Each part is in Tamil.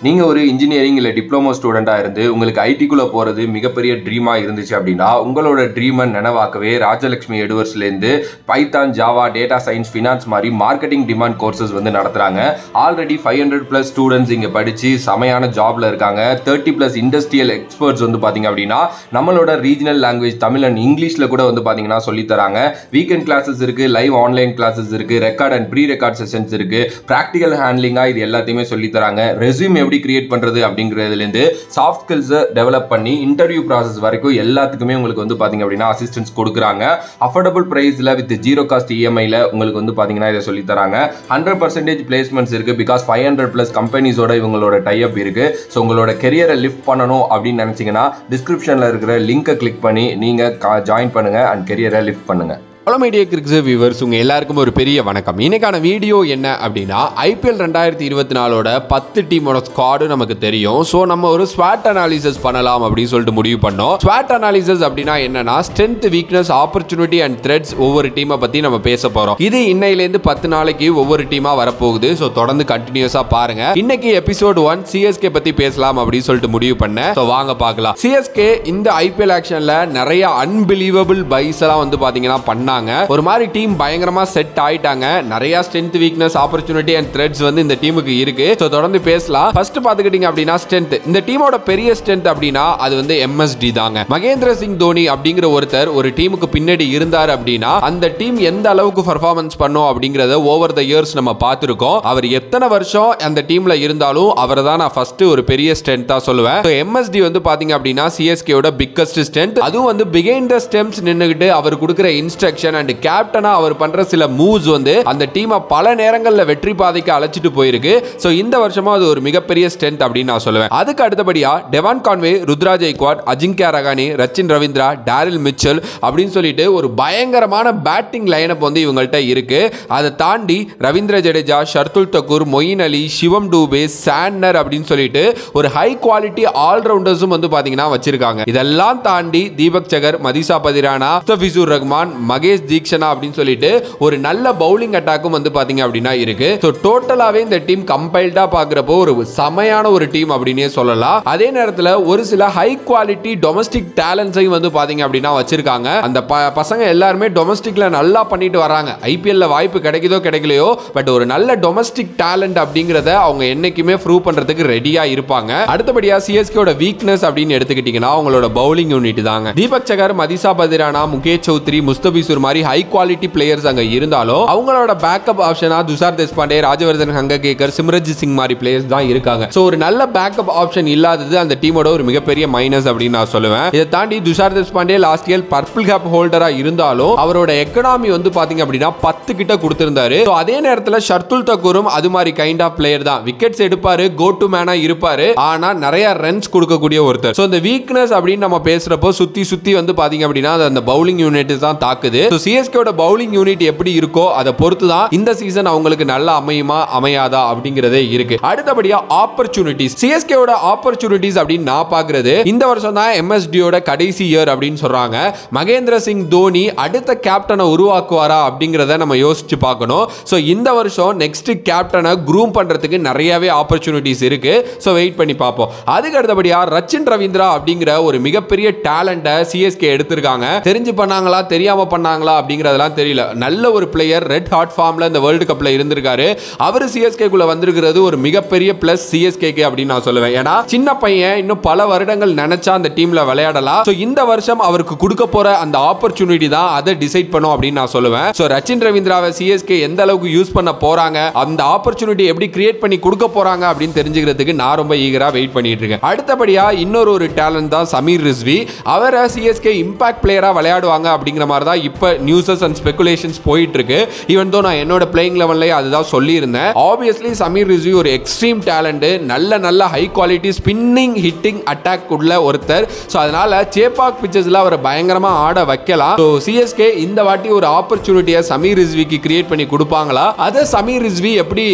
நீங்கள் ஒரு இன்ஜினியரிங் இல்லை டிப்ளமோ ஸ்டூடெண்ட்டாக இருந்து உங்களுக்கு ஐடிக்குள்ளே போகிறது மிகப்பெரிய ட்ரீமாக இருந்துச்சு அப்படின்னா உங்களோட ட்ரீமை நினைவாக்கவே ராஜலட்சுமி எட்வர்ட்ஸ்லேருந்து Python, Java, data science, finance மாதிரி மார்க்கெட்டிங் டிமாண்ட் கோர்சஸ் வந்து நடத்துகிறாங்க. ஆல்ரெடி 500+ ஸ்டூடெண்ட்ஸ் இங்கே படித்து செமையான ஜாபில் இருக்காங்க. 30+ இண்டஸ்ட்ரியல் எக்ஸ்பர்ட்ஸ் வந்து பார்த்தீங்க அப்படின்னா நம்மளோட ரீஜனல் லாங்குவேஜ் தமிழ் அண்ட் இங்கிலீஷில் கூட வந்து பார்த்தீங்கன்னா சொல்லித்தராங்க. வீக்கெண்ட் கிளாஸஸ் இருக்குது, லைவ் ஆன்லைன் கிளாஸஸ் இருக்குது, record and pre record sessions இருக்குது, ப்ராக்டிக்கல் ஹேண்ட்லிங்காக இது எல்லாத்தையுமே சொல்லித்தராங்க. ரெஸ்யூம் எப்படி கிரியேட் பண்றது அப்படிங்கிறதுலேருந்து சாஃப்ட் ஸ்கில்ஸை டெவலப் பண்ணி இன்டர்வியூ ப்ராசஸ் வரைக்கும் எல்லாத்துக்குமே உங்களுக்கு வந்து பார்த்தீங்க அப்படின்னா அசிஸ்டன்ஸ் கொடுக்குறாங்க. அஃபோர்டபுள் ப்ரைஸில் வித் 0 காஸ்ட் இஎம்ஐயில் உங்களுக்கு வந்து பார்த்தீங்கன்னா இதை சொல்லி தராங்க. 100% பிளேஸ்மெண்ட்ஸ் இருக்கு. பிகாஸ் 500+ கம்பெனிஸோட இவங்களோட டைப் இருக்கு. ஸோ உங்களோட கெரியரை லிஃப்ட் பண்ணணும் அப்படின்னு நினைச்சீங்கன்னா டிஸ்கிரிப்ஷனில் இருக்கிற லிங்கை கிளிக் பண்ணி நீங்க ஜாயின் பண்ணுங்க அண்ட் கெரியரை லிஃப்ட் பண்ணுங்க. ஹலோ மீடியா கிரிக்கெட் வியூவர்ஸ், உங்கள் எல்லாருக்கும் ஒரு பெரிய வணக்கம். இன்னைக்கான வீடியோ என்ன அப்படின்னா, IPL 2024 10 டீமோட ஸ்குவாடு நமக்கு தெரியும். ஸோ நம்ம ஒரு ஸ்வாட் அனாலிசிஸ் பண்ணலாம் அப்படின்னு சொல்லிட்டு முடிவு பண்ணோம். ஸ்வாட் அனாலிசிஸ் அப்படின்னா என்னன்னா, strength, weakness, opportunity and threads ஒவ்வொரு டீமை பற்றி நம்ம பேச போகிறோம். இது இன்னையிலேருந்து 10 நாளைக்கு ஒவ்வொரு டீமாக வரப்போகுது. ஸோ தொடர்ந்து கண்டினியூஸாக பாருங்க. இன்னைக்கு எபிசோட் 1 CSK பற்றி பேசலாம் அப்படின்னு சொல்லிட்டு முடிவு பண்ணேன். ஸோ வாங்க பார்க்கலாம். CSK இந்த IPL ஆக்ஷனில் நிறைய அன்பிலீவபிள் பைஸ் எல்லாம் வந்து பார்த்தீங்கன்னா பண்ணாங்க. ஒரு மாதிரி டீம் பயங்கரமா செட் ஆயிட்டாங்க. நிறைய strength, weakness, opportunity and threads வந்து இந்த டீமுக்கு இருக்கு. சோ தொடர்ந்து பேசலாம். ஃபர்ஸ்ட் பாத்துக்கிட்டீங்க அப்படின்னா ஸ்ட்ரென்த். இந்த டீமோட பெரிய ஸ்ட்ரென்த் அப்படின்னா அது வந்து MSD தாங்க. மகேந்திர சிங் தோனி அப்படிங்கிற ஒருத்தர் ஒரு டீமுக்கு பின்னாடி இருந்தார் அப்படின்னா அந்த டீம் எந்த அளவுக்கு பெர்ஃபார்மன்ஸ் பண்ணும் அப்படிங்கறத ஓவர் தி இயர்ஸ் நம்ம பார்த்திருக்கோம். அவர் எத்தனை வருஷம் அந்த டீம்ல இருந்தாலும் அவரை தான் நான் ஃபர்ஸ்ட் ஒரு பெரிய ஸ்ட்ரென்த்தா சொல்லுவேன். MSD வந்து பாத்தீங்க அப்படின்னா CSK ஓட பிக்கஸ்ட் ஸ்ட்ரென்த். அதுவும் வந்து பிஹைண்ட் தி ஸ்டெம்ஸ் நின்னுகிட்டு அவர் கொடுக்கிற இன்ஸ்ட்ரக்ஷன் அண்ட் கேப்டனா அவர் பண்ற சில மூவ்ஸ் வந்து அந்த டீமை பல நேரங்களில் வெற்றி பாதைக்கு அழைச்சிட்டு போயிருக்கு. சோ இந்த வருஷமா அது ஒரு மிகப்பெரிய ஸ்ட்ரென்த் அப்படின்னு நான் சொல்லுவேன். அதுக்கு அடுத்தபடியா Devon Conway, Ruturaj Gaikwad, Ajinkya Rahane, Rachin Ravindra, Daryl Mitchell அப்படின்னு சொல்லிட்டு ஒரு பயங்கரமான பேட்டிங் லைனப் வந்து இவங்கள்ட்ட இருக்கு. அதை தாண்டி ரவீந்திர ஜடேஜா, ஷர்துல் தக்கூர், மொயின் அலி, சிவம் டூபே, சாண்டர் அப்படின்னு சொல்லிட்டு ஒரு ஹை குவாலிட்டி ஆல்ரவுண்டர்ஸும் வந்து பாத்தீங்கன்னா வச்சிருக்காங்க. இதெல்லாம் தாண்டி தீபக் சகர், மதிசா பதிரானா, முஸ்தபிசூர் ரஹ்மான், மகேஷ் தீக்ஷனா அப்படின்னு சொல்லிட்டு ஒரு நல்ல பவுலிங் அட்டாக்கும் வந்து பாத்தீங்க அப்படின்னா இருக்கு. சோ டோட்டலாவே இந்த டீம் கம்பைல்டா பாக்குறப்போ ஒரு சமையான ஒரு டீம் அப்படினே சொல்லலாம். அதே நேரத்துல ஒரு சில ஹை குவாலிட்டி டொமஸ்டிக் டேலண்ட்ஸையும் வந்து பாத்தீங்க அப்படின்னா வச்சிருக்காங்க. அந்த பசங்க எல்லாருமே டொமஸ்டிக்ல நல்லா பண்ணிட்டு வராங்க. IPL வாய்ப்பு கிடைக்குதோ கிடைக்கலையோ, பட் ஒரு நல்ல டொமஸ்டிக் டேலண்ட் அப்படிங்கறத அவங்க என்னைக்குமே ப்ரூவ் பண்றதுக்கு ரெடியா இருப்பாங்க. அடுத்தபடியா CSK ஓட வீக்னஸ் அப்படின்னு எடுத்துக்கிட்டீங்கன்னா அவங்களோட பவுலிங் யூனிட் தாங்க. தீபக் சகர், மதிசா பதிரானா, முகேஷ் சௌத்ரி, முஸ்தபிசூர் மாதிரி ஹை குவாலிட்டி பிளேயர்ஸ் அங்க இருந்தாலும் அவங்களோட பேக்கப் ஆப்ஷனா துஷார் தேஷ்பாண்டே, ராஜவர்தன் ஹங்ககேக்கர், சிம்ரஜித் சிங் மாதிரி பிளேயர்ஸ் தான் இருக்காங்க. சோ ஒரு நல்ல பேக்கப் ஆப்ஷன் இல்லாதது அந்த டீமோட ஒரு மிகப்பெரிய மைனஸ் அப்படின்னு நான் சொல்லுவேன். இதை தாண்டி Tushar Deshpande last year purple cap ஹோல்டரா இருந்தாலும் அவரோட எக்கனாமி வந்து பாத்தீங்க அப்படின்னா 10 கிட்ட கொடுத்திருந்தாரு. அதே நேரத்தில் ஷர்துல் தக்கூரும் அது மாதிரி கைண்ட் ஆஃப் பிளேயர் தான். விக்கெட்ஸ் எடுப்பாரு, கோ டு மேனா இருப்பாரு, ஆனா நிறைய ரன்ஸ் கொடுக்கக்கூடிய ஒருத்தர். சோ இந்த வீக்னஸ் அப்படின்னு நம்ம பேசுறப்போ சுத்தி சுத்தி வந்து பாத்தீங்க அப்படின்னா அந்த பவுலிங் யூனிட் தான் தாக்குது. CSK பவுலிங் யூனிட் எப்படி இருக்கோ அதை பொறுத்து தான் இந்த சீசன் அவங்களுக்கு நல்லா அமையுமா அமையாதா அப்படிங்கறதே இருக்கு. அடுத்தபடியா ஆப்பர்ச்சுனிட்டிஸ். CSK ஓட ஆப்பர்ச்சுனிட்டிஸ் அப்படின்னு நான் பாக்குறது இந்த வருஷம் தான் MSD ஓட கடைசி இயர் அப்படின்னு சொல்றாங்க. மகேந்திர சிங் தோனி அடுத்த கேப்டனை உருவாக்குவாரா அப்படிங்கறத நம்ம யோசிச்சு பார்க்கணும். சோ இந்த வருஷம் நெக்ஸ்ட் கேப்டனை க்ரூம் பண்றதுக்கு நிறையவே ஆப்பர்ச்சுனிட்டிஸ் இருக்கு. சோ வெயிட் பண்ணி பார்ப்போம். அதுக்கு அடுத்தபடியா ரச்சின் ரவீந்திரா அப்படிங்கிற ஒரு மிகப்பெரிய டேலண்ட CSK எடுத்திருக்காங்க. தெரிஞ்சு பண்ணாங்களா தெரியாம பண்ணாங்களா அப்படிங்கறதெல்லாம் தெரியல. நல்ல ஒரு பிளேயர், ரெட் ஹாட் ஃபார்ம்ல இந்த வேர்ல்ட் கப்ல இருந்திருக்காரு. அவர் CSK குள்ள வந்திருக்கிறது ஒரு மிகப்பெரிய பிளஸ் CSK அப்படின்னு நான் சொல்லுவேன். ஏன்னா சின்ன பையன் இன்னும் பல வருடங்கள் நினைச்சா அந்த டீம்ல விளையாடலாம். சோ இந்த வருஷம் அவருக்கு கொடுக்க போற அந்த ஆப்பர்ச்சுனிட்டி தான் அதை டிசைட் பண்ணும் அப்படின்னு நான் சொல்லுவேன். சோ ரச்சின் ரவீந்திராவை CSK எந்த அளவுக்கு யூஸ் பண்ண போறாங்க, அந்த ஆப்பர்ச்சுனிட்டி எப்படி கிரியேட் பண்ணி கொடுக்க போறாங்க அப்படின்னு தெரிஞ்சுக்கிறதுக்கு நான் ரொம்ப ஈகரா வெயிட் பண்ணிட்டு இருக்கேன். அடுத்தபடியா இன்னொரு ஒரு டேலண்ட் தான் சமீர் ரிஸ்வி. அவரை CSK இம்பாக்ட் பிளேயரா விளையாடுவாங்க அப்படிங்கிற மாதிரி தான் இப்ப நியூஸஸ் அண்ட் ஸ்பெகுலேஷன்ஸ் போயிட்டு இருக்கு. ஈவன் தோ நான் என்னோட பிளேயிங் லெவல்ல அதுதான் சொல்லியிருந்தேன். ஆப்வியஸ்லி சமீர் ரிஸ்வி ஒரு எக்ஸ்ட்ரீம் டேலண்ட், நல்ல high quality spinning hitting attack உள்ள ஒருத்தர். ஸோ அதனால சேப்பாக் பிச்சஸ்ல அவரை பயங்கரமா ஆட வைக்கலாம். ஸோ CSK இந்த வாட்டி ஒரு ஆப்பர்ச்சுனிட்டியை சமீர் ரிஸ்விக்கு கிரியேட் பண்ணி கொடுப்பாங்களா, அதை சமீர் ரிஸ்வி எப்படி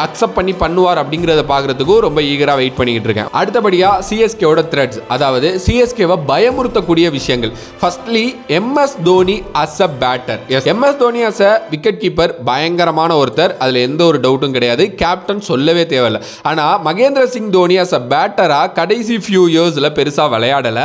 அக்செப்ட் பண்ணி பண்ணுவார் அப்படிங்கறத பாக்குறதுக்கு ரொம்ப ஈகரா வெயிட் பண்ணிட்டு இருக்கேன். அடுத்தபடியா CSK ஓட த்ரெட்ஸ், அதாவது CSK பயமுறுத்தக்கூடிய விஷயங்கள். Firstly MS Dhoni as a batter. MS Dhoni as a wicket keeper பயங்கரமான ஒருத்தர், அதுல எந்த ஒரு டவுட்டும் கிடையாது. கேப்டன் சொல்லவே தேவையில்லை. ஆனா மகேந்திர சிங் தோனி as a பேட்டரா கடைசி ஃபியூ இயர்ஸ்ல பெருசா விளையாடல.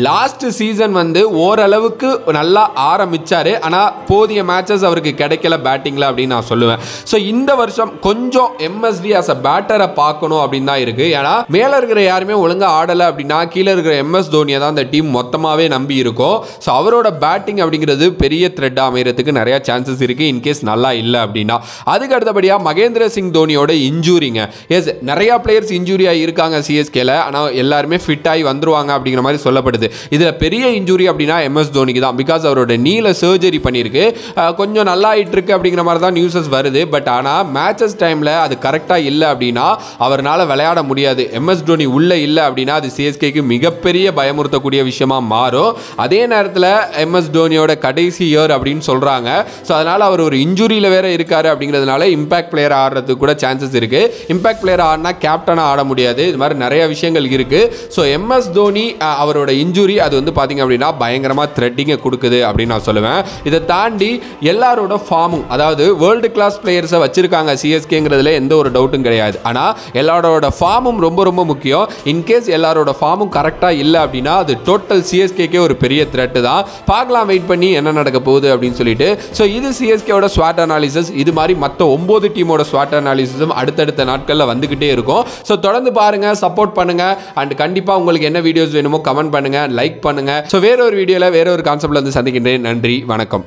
லாஸ்ட் சீசன் வந்து ஓரளவுக்கு நல்லா ஆரம்பிச்சாரு, ஆனா போதிய மேட்சஸ் அவருக்கு கிடைக்கல பேட்டிங்ல அப்படின்னு நான் சொல்லுவேன். ஸோ இந்த வருஷம் கொஞ்சம் எம்எஸ்டி as a பேட்டரை பார்க்கணும் அப்படின்னு தான் இருக்கு. ஏன்னா மேல இருக்கிற யாருமே ஒழுங்கா ஆடல அப்படின்னா கீழே இருக்கிற எம்எஸ் தோனியை தான் அந்த டீம் மொத்தமாவே நம்பி இருக்கும். ஸோ அவரோட பேட்டிங் அப்படிங்கிறது பெரிய த்ரெட் அமைகிறதுக்கு நிறைய சான்சஸ் இருக்கு இன்கேஸ் நல்லா இல்லை அப்படின்னா. அதுக்கு அடுத்தபடியா மகேந்திர சிங் தோனியோட இன்ஜூரிங்க. எஸ், நிறைய பிளேயர்ஸ் இன்ஜூரியா இருக்காங்க சிஎஸ்கேல, ஆனால் எல்லாருமே ஃபிட் ஆகி வந்துருவாங்க அப்படிங்கிற மாதிரி சொல்லப்படுது. இதுல பெரிய இன்ஜூரி அப்படின்னா எம்எஸ் தோனிக்கு தான். பிகாஸ் அவரோட நீல சர்ஜரி பண்ணியிருக்கு, கொஞ்சம் நல்லா ஆயிட்டு இருக்கு அப்படிங்கிற மாதிரி தான் நியூஸஸ் வருது. பட் ஆனால் மேட்சஸ் டைம்ல அது கரெக்டாக இல்லை அப்படின்னா அவரால் விளையாட முடியாது. எம்எஸ் தோனி உள்ள இல்லை அப்படின்னா அது சிஎஸ்கேக்கு மிகப்பெரிய பயமுறுத்தக்கூடிய விஷயமா மாறும். அதே நேரத்தில் எம்எஸ் தோனியோட கடைசி இயர் அப்படின்னு சொல்றாங்க. ஸோ அதனால அவர் ஒரு இன்ஜூரியில் வேற இருக்காரு அப்படிங்கிறதுனால இம்பாக்ட் பிளேயர் ஆடுறதுக்கு கூட சான்சஸ் இருக்கு. இம்பாக்ட் பிளேயர் ஆடினா கேப்டனாக ஆட முடியாது. இது மாதிரி நிறைய விஷயங்கள் இருக்கு. ஸோ எம்எஸ் தோனி அவரோட இன்ஜூரி அது வந்து பார்த்தீங்க அப்படின்னா பயங்கரமாக த்ரெட்டிங்கை கொடுக்குது அப்படின்னு நான் சொல்லுவேன். இதை தாண்டி எல்லாரோட ஃபார்மும், அதாவது வேர்ல்டு கிளாஸ் பிளேயர்ஸை வச்சிருக்காங்க சிஎஸ்கேங்கிறதுல எந்த ஒரு டவுட்டும் கிடையாது. ஆனால் எல்லாரோட ஃபார்மும் ரொம்ப ரொம்ப முக்கியம். இன்கேஸ் எல்லாரோட ஃபார்மும் கரெக்டாக இல்லை அப்படின்னா அது டோட்டல் சிஎஸ்கேக்கே ஒரு பெரிய த்ரெட்டு தான். பார்க்கலாம், வெயிட் பண்ணி என்ன நடக்க போகுது அப்படின்னு சொல்லிட்டு. ஸோ இது சிஎஸ்கேவோட ஸ்வாட் அனாலிசிஸ். இது மாதிரி மற்ற 9 டீமோட ஸ்வாட் அனாலிசிஸும் அடுத்தடுத்த நாட்களில் வந்துகிட்டே இருக்கும். ஸோ தொடர்ந்து பாருங்க, சப்போர்ட் பண்ணுங்க. அண்ட் கண்டிப்பாக உங்களுக்கு என்ன வீடியோஸ் வேணுமோ கமெண்ட் பண்ணுங்க, லைக் பண்ணுங்க. ஸோ வேற ஒரு வீடியோவில் வேற ஒரு கான்செப்ட்ல வந்து சந்திக்கின்றேன். நன்றி, வணக்கம்.